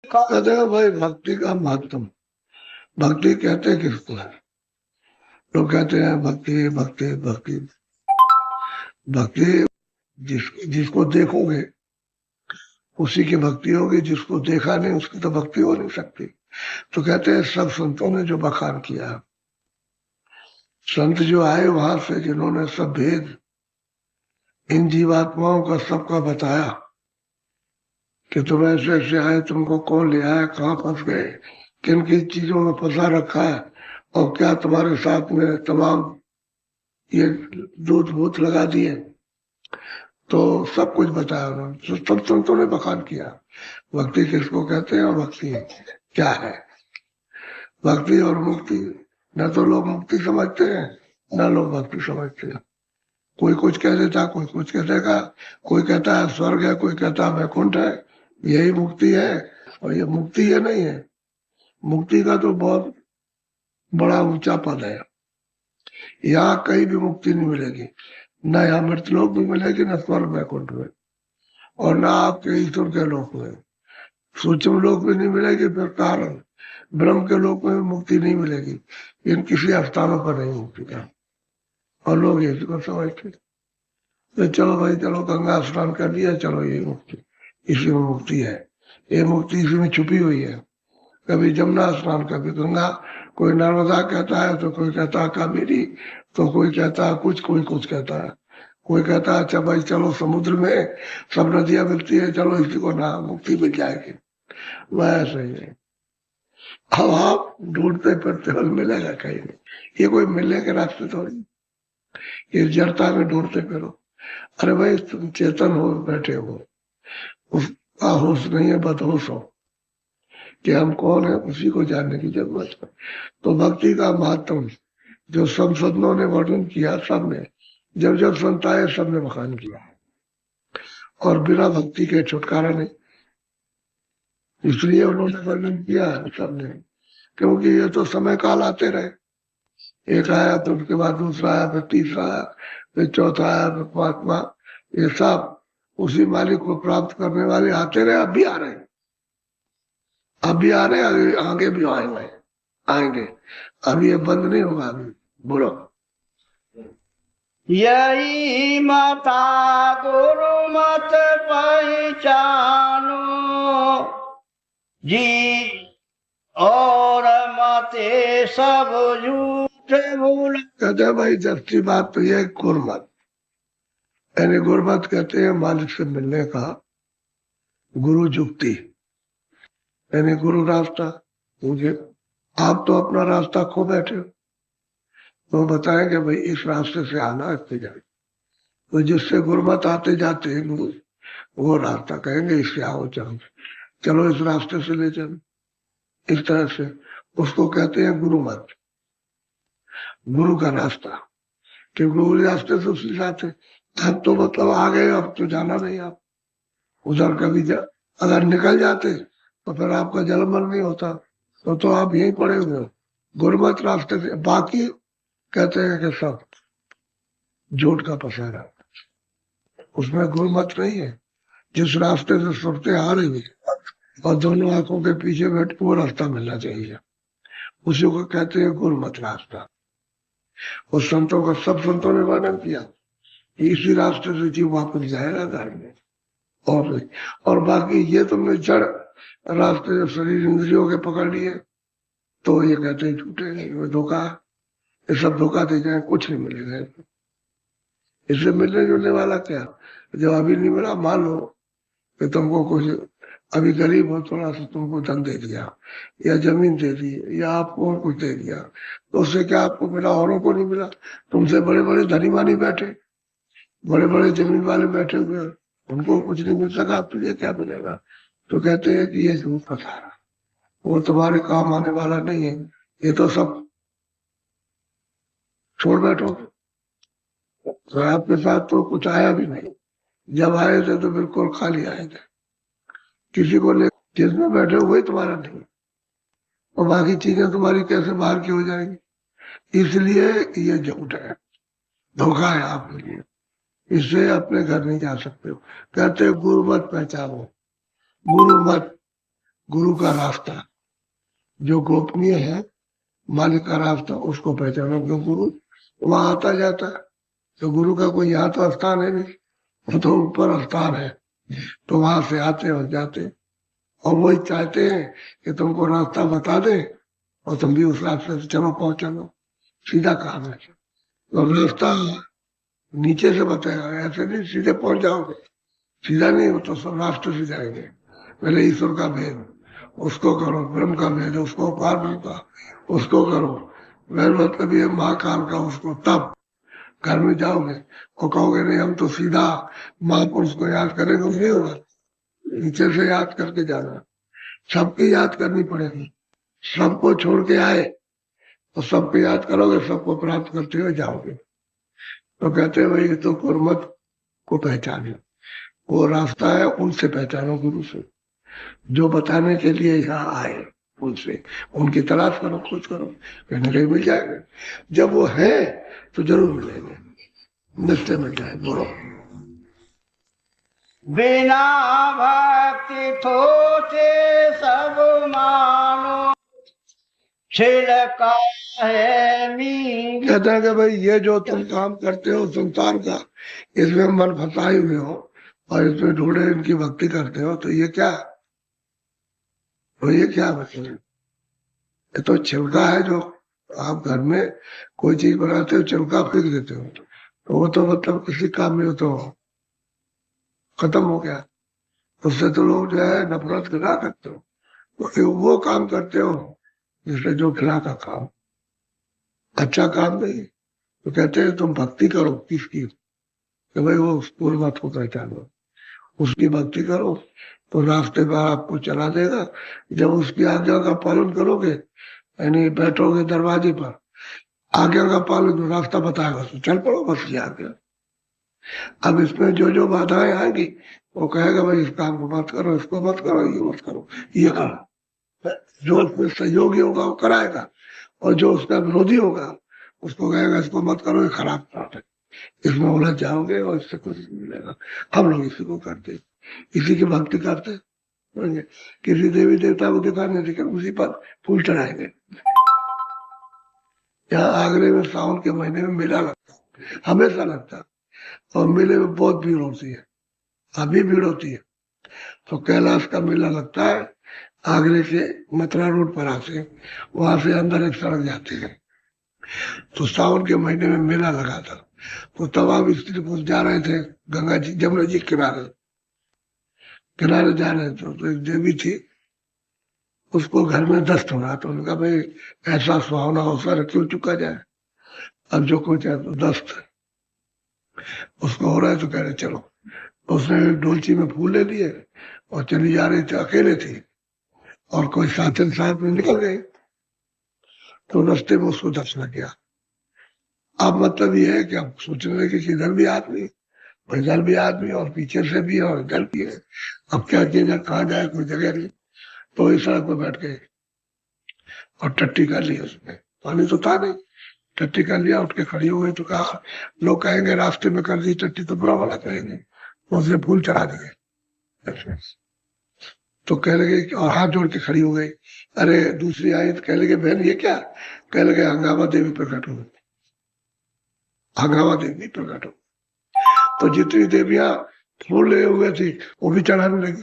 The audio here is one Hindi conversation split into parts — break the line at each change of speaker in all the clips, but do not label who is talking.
कहते हैं भाई भक्ति का महत्व। भक्ति कहते किसको है? लोग कहते हैं भक्ति भक्ति भक्ति। भक्ति जिसको देखोगे उसी की भक्ति होगी, जिसको देखा नहीं उसकी तो भक्ति हो नहीं सकती। तो कहते हैं सब संतों ने जो बखान किया, संत जो आए वहां से, जिन्होंने सब भेद इन जीवात्माओं का सबका बताया कि तुम ऐसे ऐसे आए, तुमको कौन ले आया, कहाँ फंस गए, किन किन चीजों में फंसा रखा है, और क्या तुम्हारे साथ में तमाम ये दूध भूत लगा दिए, तो सब कुछ बताया उन्होंने। तो सब संतों ने बखान किया भक्ति किसको कहते हैं और भक्ति क्या है। भक्ति और मुक्ति, न तो लोग मुक्ति समझते हैं न लोग भक्ति समझते हैं। कोई कुछ कह देता, कोई कुछ कह देगा, कोई कहता है स्वर्ग है, कोई कहता है वैकुंठ है, यही मुक्ति है। और ये मुक्ति ये नहीं है। मुक्ति का तो बहुत बड़ा ऊंचा पद है। यहाँ कहीं भी मुक्ति नहीं मिलेगी, न यहाँ मृतलोक भी मिलेगी, न स्वर्ग वैकुंठ में, और न आपके ईश्वर के लोक में। सूक्ष्म लोक में नहीं मिलेगी, फिर कारण ब्रह्म के लोक में भी मुक्ति नहीं मिलेगी। इन किसी स्थानों पर नहीं मुक्ति का। और लोग इसको समझते तो चलो भाई, चलो गंगा स्नान कर लिया, चलो ये मुक्ति, इसी में मुक्ति है। ये मुक्ति इसी में छुपी हुई है। कभी जमुना स्नान, कभी गंगा, कोई नर्मदा कहता है तो कोई कहता है कावेरी, तो कोई कहता है कुछ, कोई कुछ कहता है। कोई कहता है अच्छा भाई चलो समुद्र में सब नदियां मिलती है, चलो इसी को ना मुक्ति मिल जाएगी। वह ऐसे ही है। अब आप ढूंढते फिरते हो, मिलेगा कहीं नहीं। ये कोई मिलने के रास्ते थोड़ी, ये जड़ता में ढूंढते फिरो। अरे भाई तुम चेतन हो, बैठे हो, उसका होश नहीं है, बदहोश हो कि हम कौन है, उसी को जानने की जरूरत है। तो भक्ति का महत्व जो सब संतों ने वर्णन किया, सबने जब जब संत आए सबने बखान किया, और बिना भक्ति के छुटकारा नहीं। इसलिए उन्होंने वर्णन किया सबने, क्योंकि ये तो समय काल आते रहे। एक आया तो उसके बाद दूसरा आया, फिर तीसरा आया, फिर चौथा आया, फिर पांचवा। ये सब उसी मालिक को प्राप्त करने वाले आते रहे, अब भी आ रहे हैं, अब भी आ रहे हैं, आगे भी आएंगे आएंगे। अभी ये बंद नहीं होगा। अभी बोलो।
यही माता गुरु मत पहचानो जी, और मते सब झूठ भूल।
कहते भाई सच्ची बात तो ये गुरमत, यानी गुरमत कहते हैं मालिक से मिलने का गुरु जुक्ति, यानी गुरु रास्ता। मुझे आप तो अपना रास्ता खो बैठे हो, तो बताएंगे भाई इस रास्ते से आना, इससे जाए। तो जिससे गुरमत आते जाते हैं गुरु, वो रास्ता कहेंगे इससे आओ, चलो चलो इस रास्ते से ले चलो, इस तरह से उसको कहते हैं गुरुमत, गुरु का रास्ता। क्योंकि उस रास्ते से उसी जाते, अब तो मतलब आ गए, अब तो जाना नहीं। आप उधर कभी अगर निकल जाते तो फिर आपका जन्म मरण नहीं होता, तो आप यहीं पड़े हुए हो गुरमत रास्ते से। बाकी कहते हैं कि सब झूठ का पसारा, उसमें गुरमत नहीं है। जिस रास्ते से सुरते आ रही और दोनों आंखों के पीछे बैठ, वो रास्ता मिलना चाहिए, उसी को कहते हैं गुरमत रास्ता। उस संतों का सब संतों ने वर्णन किया, इसी रास्ते से जीव वापस जाएगा घर में। और बाकी ये तुमने जड़ रास्ते से शरीर इंद्रियों के पकड़ लिए, तो ये कहते हैं झूठे, ये धोखा, ये सब धोखा दे जाए, कुछ नहीं मिलेगा। इससे मिलने जुलने वाला क्या, जब अभी नहीं मिला, मान लो कि तुमको कुछ, अभी गरीब हो, थोड़ा सा तुमको धन दे दिया या जमीन दे दी या आपको और कुछ दे दिया, तो उससे क्या आपको मिला, औरों को नहीं मिला। तुमसे बड़े बड़े धनी वानी बैठे, बड़े बड़े जमीन वाले बैठे हुए, उनको कुछ नहीं मिल सका, तुझे क्या मिलेगा। तो कहते हैं कि ये झूठ पसारा, वो तुम्हारे काम आने वाला नहीं है, ये तो सब छोड़ बैठो। तो आपके साथ तो कुछ आया भी नहीं, जब आए थे तो बिल्कुल खाली आए थे, किसी को ले, जिसमें बैठे वही तुम्हारा नहीं, और बाकी चीजें तुम्हारी कैसे बाहर की हो जाएंगी। इसलिए ये झूठ है, धोखा है आपके लिए, इससे अपने घर नहीं जा सकते हो। कहते गुरु मत पहचानो, गुरु मत, गुरु का रास्ता जो गोपनीय है, मालिक का रास्ता, उसको पहचानो। क्यों गुरु वहां आता जाता है, तो गुरु का कोई यहाँ तो स्थान है नहीं, वो तो ऊपर स्थान है, तो वहां से आते और जाते, और वही चाहते हैं कि तुमको रास्ता बता दे और तुम भी उस रास्ते से चलो, पहुंचो, सीधा काम है। तो रास्ता नीचे से बताएगा, ऐसे नहीं सीधे पहुंच जाओगे, सीधा नहीं हो तो सब रास्ते से जाएंगे। पहले ईश्वर का भेद उसको करो, ब्रह्म का भेद उसको, पार ब्रह्म का उसको करो, वह मतलब ये महाकाल का उसको, तब घर में जाओगे और कहोगे नहीं हम तो सीधा महापुरुष को याद करेंगे, नहीं होगा, नीचे से याद करके जाना, सबकी याद करनी पड़ेगी। सबको छोड़ के आए तो सबको याद करोगे, सबको प्राप्त करते हुए जाओगे। तो कहते हैं भाई तो गुरमत को पहचानो, वो रास्ता है, उनसे पहचानो, गुरु से, जो बताने के लिए यहाँ आए, उनसे उनकी तलाश करो, खोज करो, कहीं ना कहीं मिल जाएगा। जब वो है तो जरूर मिलेंगे, निश्चय मिल जाए। बोलो।
बिना भक्ति थोचे सब मानो, छिलका है मीठी।
कहते हैं कि भाई ये जो तुम काम करते हो संसार का, इसमें मन फंसाए हुए हो और इसमें ढूंढे इनकी भक्ति करते हो, तो ये क्या, तो ये क्या मतलब, ये तो छिलका है। जो आप घर में कोई चीज बनाते हो, छिलका फेंक देते हो, तो वो तो मतलब किसी काम में हो तो खत्म हो गया, उससे तो लोग जो है नफरत करा सकते हो। तो वो काम करते हो जिससे जो खिला का काम, अच्छा काम नहीं। तो कहते हैं तुम भक्ति करो किसकी, कि भाई वो पूर्वत को पहचानो, उसकी भक्ति करो तो रास्ते पर आपको चला देगा। जब उसकी आज्ञा का पालन करोगे, यानी बैठोगे दरवाजे पर, आज्ञा का पालन, जो रास्ता बताएगा तो चल पड़ो, बस ये आज्ञा। अब इसमें जो जो बाधाएं आएंगी, वो कहेगा भाई इस काम को मत करो, इसको मत करो, ये मत करो, ये करो। जो उसमें सहयोगी होगा वो कराएगा, और जो उसका विरोधी होगा उसको कहेगा इसको मत करो, ये खराब बात है, इसमें उलझ जाओगे और इससे कुछ नहीं मिलेगा। हम लोग इसी को करते, इसी की भक्ति करते, किसी देवी देवता को दिखाने देकर उसी पर फूल चढ़ाएंगे। यहाँ आगरे में सावन के महीने में मेला लगता, हमेशा लगता, और मेले में बहुत भीड़ होती है, अभी भीड़ होती है। तो कैलाश का मेला लगता है आगरे से मथुरा रोड पर आके, वहां से अंदर एक सड़क जाती है, तो सावन के महीने में मेला लगा था। तो तब आप स्त्री पुरुष जा रहे थे गंगा जी, जमुना जी किनारे किनारे जा रहे थे, तो एक देवी थी, उसको घर में दस्त हो रहा, तो उनका भाई ऐसा सुहावना अवसर क्यों चुका जाए, अब जो कुछ है तो दस्त उसको हो रहा है, तो कह रहे चलो। उसने डोलची में फूल ले लिए और चली जा रही थी, अकेले थी, और कोई साथन साथ में निकल गए, तो रास्ते में उसको दस्त लग गया। अब मतलब ये है कि अब सोचने लगे कि इधर भी आदमी, इधर भी आदमी, और पीछे से भी और इधर भी है, अब क्या किया जाए, कहाँ जाए, कोई जगह नहीं। तो इस सड़क पर बैठ गए और टट्टी कर ली, उसमें पानी तो था नहीं, टट्टी कर लिया, उठ के खड़ी हो गई। तो कहा लोग कहेंगे रास्ते में कर दी टट्टी तो बुरा वाला कहेंगे, तो उसने फूल चढ़ा दिए। तो कह लगे, और हाथ जोड़ के खड़ी हो गई। अरे दूसरी आई तो कह लगे बहन ये क्या, कह लगे हंगामा देवी प्रकट हो गई, हंगामा देवी प्रकट हो। तो जितनी देवियां फूल ले हुए थी वो भी चढ़ाने लगी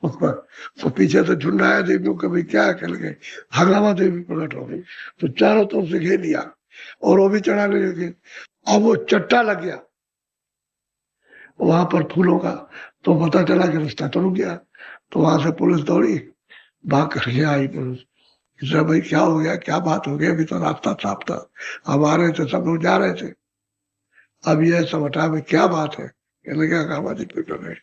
उस पर, तो पीछे से झुंड आया देवियों का, भाई क्या, कह लगे हंगामा देवी प्रकट हो गई। तो चारों तरफ से घेर लिया और वो भी चढ़ाने लगे। अब वो चट्टा लग गया वहां पर फूलों का, तो पता चला कि रास्ता तो रुक गया। तो वहां से पुलिस दौड़ी, भाग करके आई पुलिस, इसलिए भाई क्या हो गया, क्या बात हो गई, अभी तो रास्ता साफ था, अब आ रहे थे, सब लोग जा रहे थे, अब ये सब हटा में क्या बात है, कहने क्या काम आज पे कर रहे।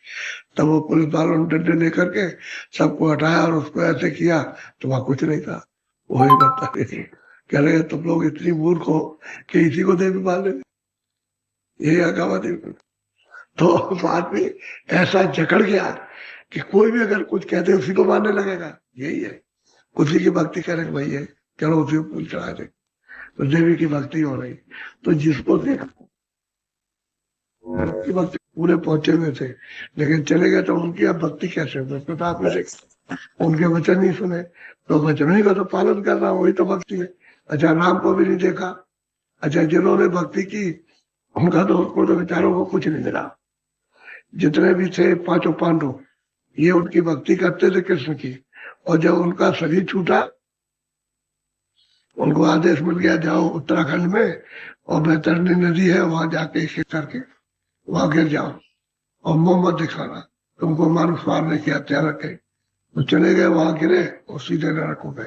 तब वो पुलिस वालों ने डंडे लेकर के सबको हटाया और उसको ऐसे किया, तो वहां कुछ नहीं था, वही बता रहे, कह रहे तुम लोग इतनी मूर्ख हो कि इसी को देवी मान लेंगे, यही अगावा देवी। तो बाद में ऐसा जकड़ गया कि कोई भी अगर कुछ कहते उसी को मानने लगेगा, यही है, उसी की भक्ति करेंगे भाई है, चलो उसी को फूल चढ़ा दे, तो देवी की भक्ति हो रही। तो जिसको देखा की भक्ति पूरे पहुंचे हुए थे, लेकिन चले गए तो उनकी अब भक्ति कैसे होगी, प्रताप में उनके वचन नहीं सुने, तो वचनों का तो पालन करना वही तो भक्ति है। अच्छा, राम को भी नहीं देखा। अच्छा, जिन्होंने भक्ति की उनका तो उनको तो बेचारों को कुछ नहीं मिला। जितने भी थे पांचों पांडव, ये उनकी भक्ति करते थे कृष्ण की, और जब उनका शरीर छूटा, उनको आदेश मिल गया जाओ उत्तराखंड में और बैतरणी नदी है वहां जाके इसे करके वहां गिर जाओ और मुंह मत दिखाना, तुमको मानुष मारने की हत्या रखे। तो चले गए, वहां गिरे और सीधे नरक हो गए।